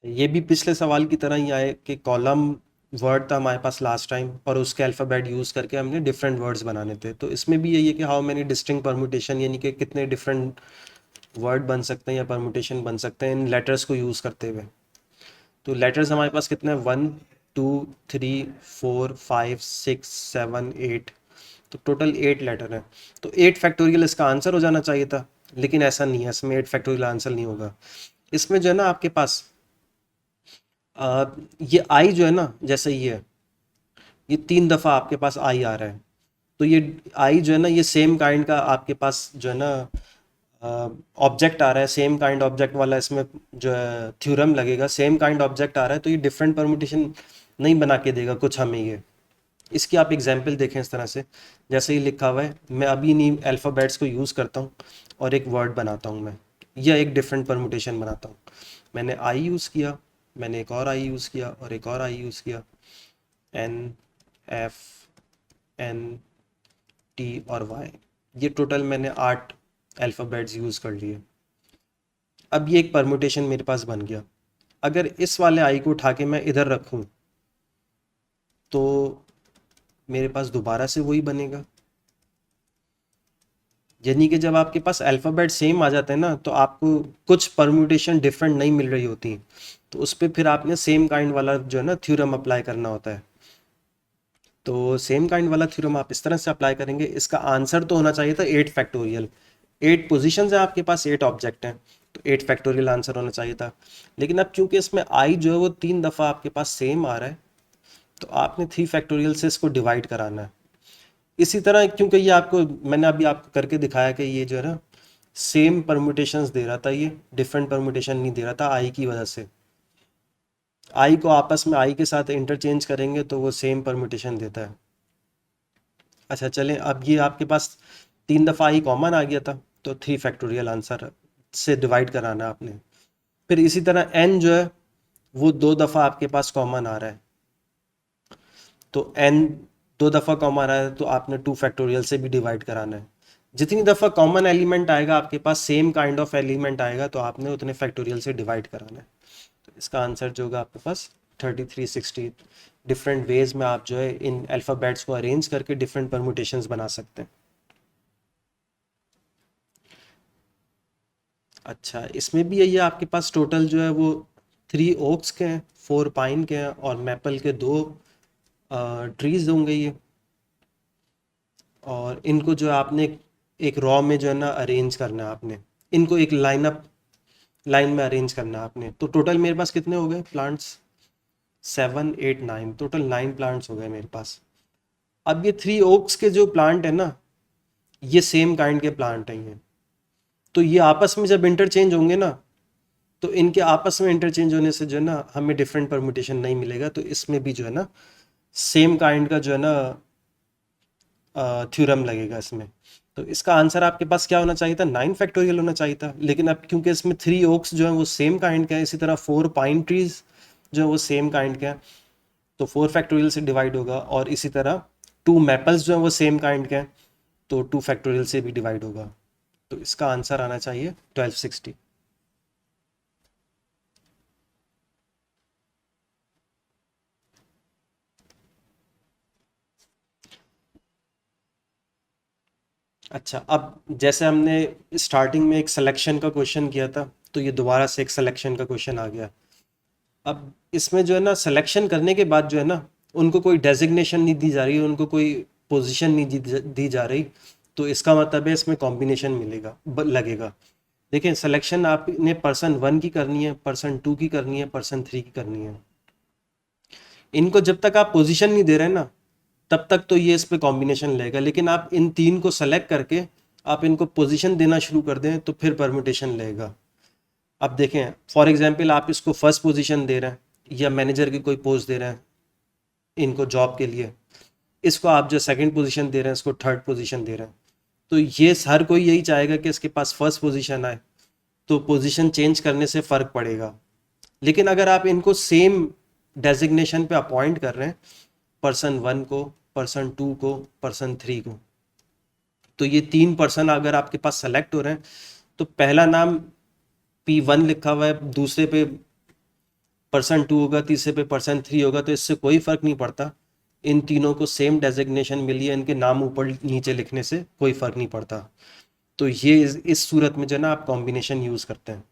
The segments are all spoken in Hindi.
ये भी पिछले सवाल की तरह ही आए कि कॉलम वर्ड था हमारे पास लास्ट टाइम, और उसके अल्फ़ाबेट यूज़ करके हमने डिफरेंट वर्ड्स बनाने थे। तो इसमें भी यही है कि हाउ मैनी डिस्टिंक्ट परमुटेशन, यानी कि कितने डिफरेंट वर्ड बन सकते हैं या परमुटेशन बन सकते हैं इन लेटर्स को यूज़ करते हुए। तो लेटर्स हमारे पास कितने हैं, 1 2 3 4 5 6 7 8। तो टोटल 8 लेटर हैं। तो 8 फैक्टोरियल इसका आंसर हो जाना चाहिए था, लेकिन ऐसा नहीं है, इसमें 8 फैक्टोरियल आंसर नहीं होगा। इसमें जो है ना आपके पास आ, ये आई जो है ना, जैसे ये 3 दफ़ा आपके पास आई आ रहा है। तो ये आई जो है ना, ये सेम काइंड का आपके पास जो है ना ऑब्जेक्ट आ रहा है, सेम काइंड ऑब्जेक्ट वाला इसमें जो है थ्योरम लगेगा, सेम काइंड ऑब्जेक्ट आ रहा है, तो ये डिफरेंट परमुटेशन नहीं बना के देगा कुछ हमें ये। इसकी आप एग्जाम्पल देखें इस तरह से, जैसे ही लिखा हुआ है, मैं अभी नहीं अल्फ़ाबेट्स को यूज़ करता हूँ और एक वर्ड बनाता हूँ मैं, या एक डिफरेंट परमुटेशन बनाता हूँ। मैंने आई यूज़ किया, मैंने एक और आई यूज़ किया और एक और आई यूज़ किया, एन, एफ, एन, टी और वाई। ये टोटल मैंने 8 अल्फ़ाबेट्स यूज़ कर लिए। अब ये एक परमुटेशन मेरे पास बन गया। अगर इस वाले आई को उठा के मैं इधर रखूँ, तो मेरे पास दोबारा से वही बनेगा। यानी कि जब आपके पास अल्फ़ाबेट सेम आ जाते हैं ना, तो आपको कुछ परम्यूटेशन डिफरेंट नहीं मिल रही होती, तो उस पे फिर आपने सेम काइंड वाला जो है ना थ्योरम अप्लाई करना होता है। तो सेम काइंड वाला थ्योरम आप इस तरह से अप्लाई करेंगे। इसका आंसर तो होना चाहिए था 8 फैक्टोरियल। 8 पोजिशन है आपके पास, 8 ऑब्जेक्ट हैं, तो 8 फैक्टोरियल आंसर होना चाहिए था। लेकिन अब क्योंकि इसमें आई जो है वो 3 दफ़ा आपके पास सेम आ रहा है, तो आपने 3 फैक्टोरियल से इसको डिवाइड कराना है। इसी तरह क्योंकि ये आपको, मैंने अभी आपको करके दिखाया कि ये जो है ना सेम परम्यूटेशंस दे रहा था, ये डिफरेंट परम्यूटेशन नहीं दे रहा था आई की वजह से। आई को आपस में आई के साथ इंटरचेंज करेंगे तो वो सेम परम्यूटेशन देता है। अच्छा चलें, अब ये आपके पास 3 दफ़ा आई कॉमन आ गया था, तो 3 फैक्टोरियल आंसर से डिवाइड कराना है आपने। फिर इसी तरह एन जो है वो 2 दफ़ा आपके पास कॉमन आ रहा है, तो एन 2 दफ़ा कॉमन आ रहा है, तो आपने 2 फैक्टोरियल से भी डिवाइड कराना है। जितनी दफ़ा कॉमन एलिमेंट आएगा आपके पास, सेम काइंड ऑफ एलिमेंट आएगा, तो आपने उतने फैक्टोरियल से डिवाइड कराना है। तो इसका आंसर जो होगा आपके पास 3360। डिफरेंट वेज में आप जो है इन अल्फ़ाबेट्स को अरेंज करके डिफरेंट परमुटेशंस बना सकते हैं। अच्छा, इसमें भी यही है, आपके पास टोटल जो है वो 3 ओक्स के हैं, 4 पाइन के हैं और मैपल के 2 ट्रीज होंगे ये। और इनको जो है आपने एक रॉ में जो है ना अरेंज करना है आपने, इनको एक लाइन में अरेंज करना है आपने। तो टोटल मेरे पास कितने हो गए प्लांट्स, 7 8 9, टोटल 9 प्लांट्स हो गए मेरे पास। अब ये 3 ओक्स के जो प्लांट है ना, ये सेम काइंड के प्लांट हैं ये। तो ये आपस में जब इंटरचेंज होंगे ना, तो इनके आपस में इंटरचेंज होने से जो है ना हमें डिफरेंट परमुटेशन नहीं मिलेगा। तो इसमें भी जो है ना सेम काइंड का जो है ना थ्योरम लगेगा इसमें। तो इसका आंसर आपके पास क्या होना चाहिए था, 9 फैक्टोरियल होना चाहिए था। लेकिन अब क्योंकि इसमें 3 ओक्स जो है वो सेम काइंड के हैं, इसी तरह 4 पाइन ट्रीज जो है वो सेम काइंड के हैं, तो 4 फैक्टोरियल से डिवाइड होगा। और इसी तरह 2 मैपल्स जो है वो सेम काइंड के हैं, तो 2 फैक्टोरियल से भी डिवाइड होगा। तो इसका आंसर आना चाहिए 1260। अच्छा, अब जैसे हमने स्टार्टिंग में एक सिलेक्शन का क्वेश्चन किया था, तो ये दोबारा से एक सिलेक्शन का क्वेश्चन आ गया। अब इसमें जो है ना सिलेक्शन करने के बाद जो है ना उनको कोई डेजिग्नेशन नहीं दी जा रही, उनको कोई पोजीशन नहीं दी जा रही। तो इसका मतलब है इसमें कॉम्बिनेशन मिलेगा, लगेगा। देखिए, सिलेक्शन आपने पर्सन 1 की करनी है, पर्सन 2 की करनी है, पर्सन 3 की करनी है। इनको जब तक आप पोजीशन नहीं दे रहे ना, तब तक तो ये इस पे कॉम्बिनेशन लेगा। लेकिन आप इन 3 को सेलेक्ट करके आप इनको पोजीशन देना शुरू कर दें, तो फिर परमुटेशन लेगा। अब देखें, फॉर एग्जांपल आप इसको फर्स्ट पोजीशन दे रहे हैं या मैनेजर की कोई पोस्ट दे रहे हैं इनको जॉब के लिए, इसको आप जो सेकंड पोजीशन दे रहे हैं इसको थर्ड पोजीशन दे रहे हैं, तो ये हर कोई यही चाहेगा कि इसके पास फर्स्ट पोजीशन आए। तो पोजीशन चेंज करने से फ़र्क पड़ेगा। लेकिन अगर आप इनको सेम डेजिग्नेशन पे अपॉइंट कर रहे हैं, पर्सन 1 को, पर्सन 2 को, पर्सन 3 को, तो ये 3 पर्सन अगर आपके पास सेलेक्ट हो रहे हैं, तो पहला नाम P1 लिखा हुआ है, दूसरे पे पर्सन 2 होगा, तीसरे पे पर्सन 3 होगा, तो इससे कोई फर्क नहीं पड़ता। इन तीनों को सेम डेजिग्नेशन मिली है, इनके नाम ऊपर नीचे लिखने से कोई फर्क नहीं पड़ता। तो ये इस सूरत में जो है ना आप कॉम्बिनेशन यूज करते हैं।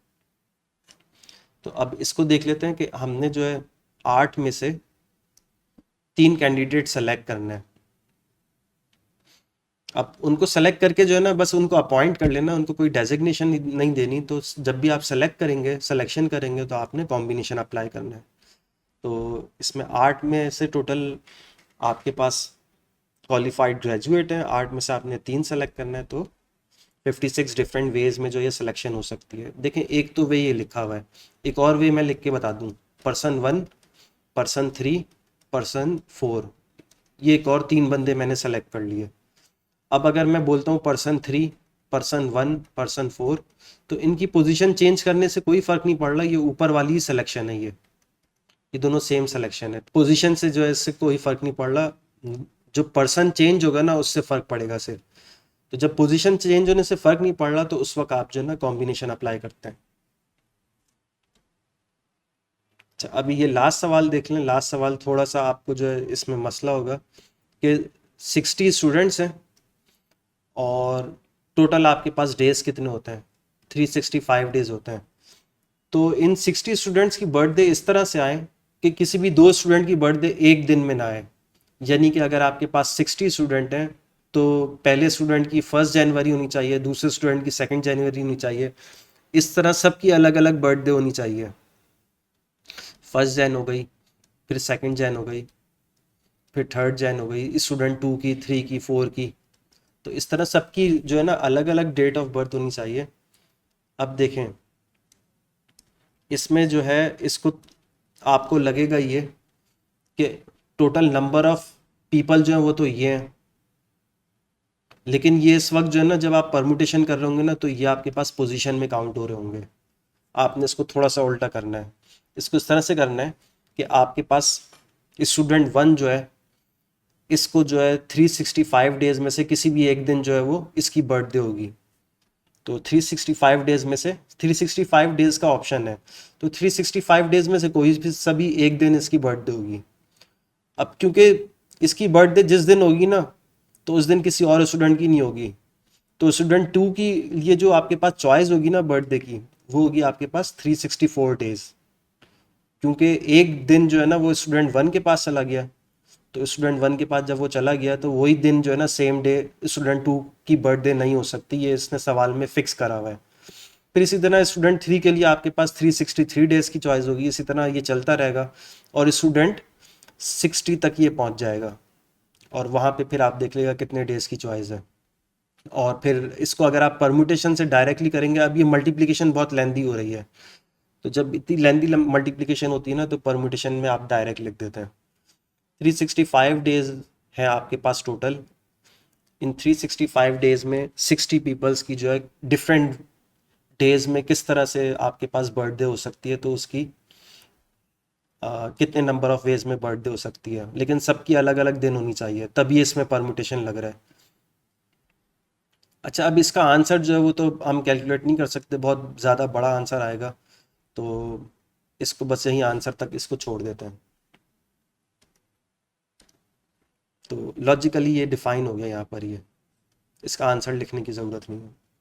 तो अब इसको देख लेते हैं कि हमने जो है 8 में से 3 कैंडिडेट सेलेक्ट करना है। अब उनको सेलेक्ट करके जो है ना बस उनको अपॉइंट कर लेना, उनको कोई डेजिग्नेशन नहीं देनी। तो जब भी आप सेलेक्ट करेंगे, सिलेक्शन करेंगे, तो आपने कॉम्बिनेशन अप्लाई करना है। तो इसमें 8 में से टोटल आपके पास क्वालिफाइड ग्रेजुएट हैं, 8 में से आपने 3 सेलेक्ट करना है। तो 56 डिफरेंट वेज में जो ये सिलेक्शन हो सकती है। देखें, एक तो वे ये लिखा हुआ है, एक और वे मैं लिख के बता दूं, पर्सन 1, पर्सन 3, पर्सन 4, ये एक और 3 बंदे मैंने सेलेक्ट कर लिए। अब अगर मैं बोलता हूँ पर्सन 3, पर्सन 1, पर्सन 4, तो इनकी पोजीशन चेंज करने से कोई फर्क नहीं पड़ रहा, ये ऊपर वाली ही सिलेक्शन है। ये दोनों सेम सिलेक्शन है, पोजीशन से जो है इससे कोई फर्क नहीं पड़ रहा। जो पर्सन चेंज होगा ना उससे फर्क पड़ेगा सिर्फ। तो जब पोजीशन चेंज होने से फर्क नहीं पड़ रहा, तो उस वक्त आप जो है ना कॉम्बिनेशन अप्लाई करते हैं। अच्छा, अभी ये लास्ट सवाल देख लें। लास्ट सवाल थोड़ा सा आपको जो है इसमें मसला होगा कि 60 स्टूडेंट्स हैं और टोटल आपके पास डेज कितने होते हैं, 365 डेज होते हैं। तो इन 60 स्टूडेंट्स की बर्थडे इस तरह से आए कि किसी भी 2 स्टूडेंट की बर्थडे एक दिन में ना आए। यानी कि अगर आपके पास 60 स्टूडेंट हैं तो पहले स्टूडेंट की 1 जनवरी होनी चाहिए, दूसरे स्टूडेंट की 2 जनवरी होनी चाहिए। इस तरह सबकी अलग अलग बर्थडे होनी चाहिए। 1 जन हो गई, फिर 2 जन हो गई, फिर 3 जन हो गई, स्टूडेंट 2 की, 3 की, 4 की। तो इस तरह सबकी जो है ना अलग अलग डेट ऑफ बर्थ होनी चाहिए। अब देखें, इसमें जो है इसको आपको लगेगा ये कि टोटल नंबर ऑफ पीपल जो है वो तो ये हैं, लेकिन ये इस वक्त जो है ना जब आप परमुटेशन कर रहे होंगे ना तो ये आपके पास पोजीशन में काउंट हो रहे होंगे। आपने इसको थोड़ा सा उल्टा करना है। इसको इस तरह से करना है कि आपके पास स्टूडेंट 1 जो है, इसको जो है 365 डेज में से किसी भी एक दिन जो है वो इसकी बर्थडे होगी। तो 365 डेज में से 365 डेज का ऑप्शन है, तो 365 डेज में से कोई भी सभी एक दिन इसकी बर्थडे होगी। अब क्योंकि इसकी बर्थडे जिस दिन होगी ना तो उस दिन किसी और स्टूडेंट की नहीं होगी, तो स्टूडेंट 2 की लिए जो आपके पास चॉइस होगी ना बर्थडे की, वो होगी आपके पास 364 डेज। क्योंकि एक दिन जो है ना वो स्टूडेंट 1 के पास चला गया, तो स्टूडेंट 1 के पास जब वो चला गया तो वही दिन जो है ना सेम डे स्टूडेंट 2 की बर्थडे नहीं हो सकती, ये इसने सवाल में फिक्स करा हुआ है। फिर इसी तरह स्टूडेंट 3 के लिए आपके पास 363 डेज की चॉइस होगी। इसी तरह ये चलता रहेगा और स्टूडेंट 60 तक ये पहुंच जाएगा, और वहाँ पे फिर आप देख लेगा कितने डेज की चॉइस है। और फिर इसको अगर आप परम्यूटेशन से डायरेक्टली करेंगे, अब ये मल्टीप्लिकेशन बहुत लेंदी हो रही है, तो जब इतनी लेंदी मल्टीप्लिकेशन होती है ना तो परम्यूटेशन में आप डायरेक्ट लिख देते हैं। 365 डेज है आपके पास टोटल। इन 365 डेज में 60 पीपल्स की जो है डिफरेंट डेज में किस तरह से आपके पास बर्थडे हो सकती है, तो उसकी कितने नंबर ऑफ वेज में बर्थडे हो सकती है, लेकिन सबकी अलग अलग दिन होनी चाहिए, तभी इसमें परम्यूटेशन लग रहा है। अच्छा, अब इसका आंसर जो है वो तो हम कैलकुलेट नहीं कर सकते, बहुत ज़्यादा बड़ा आंसर आएगा, तो इसको बस यही आंसर तक इसको छोड़ देते हैं। तो लॉजिकली ये डिफाइन हो गया यहाँ पर, ये इसका आंसर लिखने की ज़रूरत नहीं है।